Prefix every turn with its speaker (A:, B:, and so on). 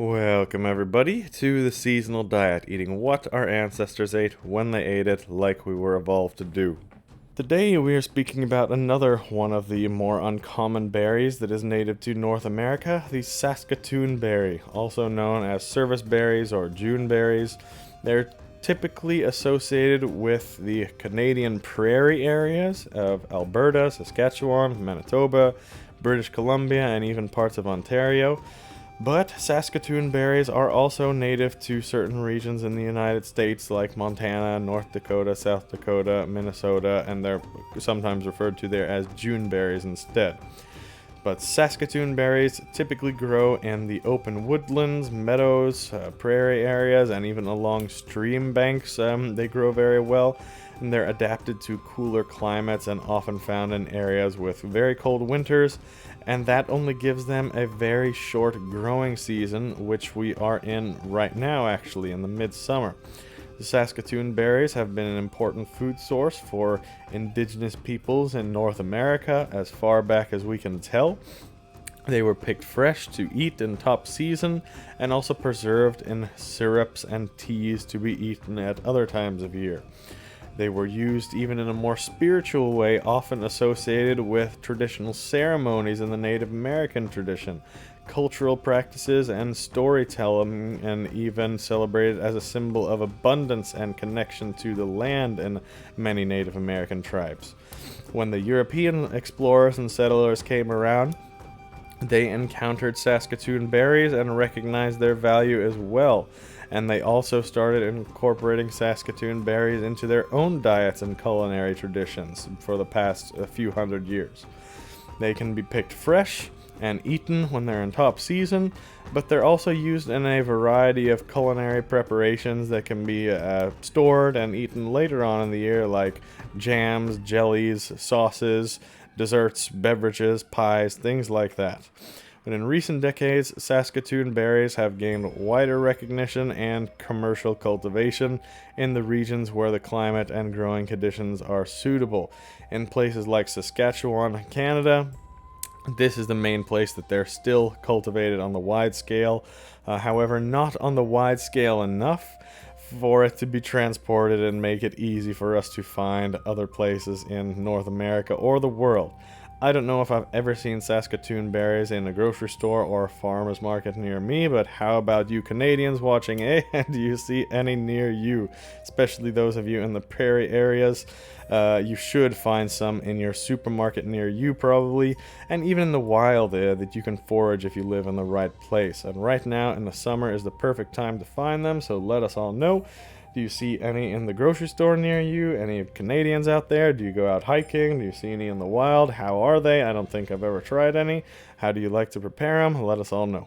A: Welcome everybody to the seasonal diet, eating what our ancestors ate when they ate it like we were evolved to do. Today we are speaking about another one of the more uncommon berries that is native to North America, the Saskatoon berry, also known as serviceberries or juneberries. They're typically associated with the Canadian prairie areas of Alberta, Saskatchewan, Manitoba, British Columbia, and even parts of Ontario. But Saskatoon berries are also native to certain regions in the United States like Montana, North Dakota, South Dakota, Minnesota, and they're sometimes referred to there as juneberries instead. But Saskatoon berries typically grow in the open woodlands, meadows, prairie areas, and even along stream banks. They grow very well, and they're adapted to cooler climates and often found in areas with very cold winters, and that only gives them a very short growing season, which we are in right now actually in the midsummer. The Saskatoon berries have been an important food source for indigenous peoples in North America as far back as we can tell. They were picked fresh to eat in top season and also preserved in syrups and teas to be eaten at other times of year. They were used even in a more spiritual way, often associated with traditional ceremonies in the Native American tradition, cultural practices, and storytelling, and even celebrated as a symbol of abundance and connection to the land in many Native American tribes. When the European explorers and settlers came around, they encountered Saskatoon berries and recognized their value as well, and they also started incorporating Saskatoon berries into their own diets and culinary traditions for the past few hundred years. They can be picked fresh and eaten when they're in top season, but they're also used in a variety of culinary preparations that can be stored and eaten later on in the year, like jams, jellies, sauces, desserts, beverages, pies, things like that. But in recent decades, Saskatoon berries have gained wider recognition and commercial cultivation in the regions where the climate and growing conditions are suitable. In places like Saskatchewan, Canada, this is the main place that they're still cultivated on the wide scale. However, not on the wide scale enough for it to be transported and make it easy for us to find other places in North America or the world. I don't know if I've ever seen Saskatoon berries in a grocery store or a farmer's market near me, but how about you Canadians watching, eh? Do you see any near you? Especially those of you in the prairie areas. You should find some in your supermarket near you probably, and even in the wild that you can forage if you live in the right place. And right now in the summer is the perfect time to find them, so let us all know. Do you see any in the grocery store near you? Any Canadians out there? Do you go out hiking? Do you see any in the wild? How are they? I don't think I've ever tried any. How do you like to prepare them? Let us all know.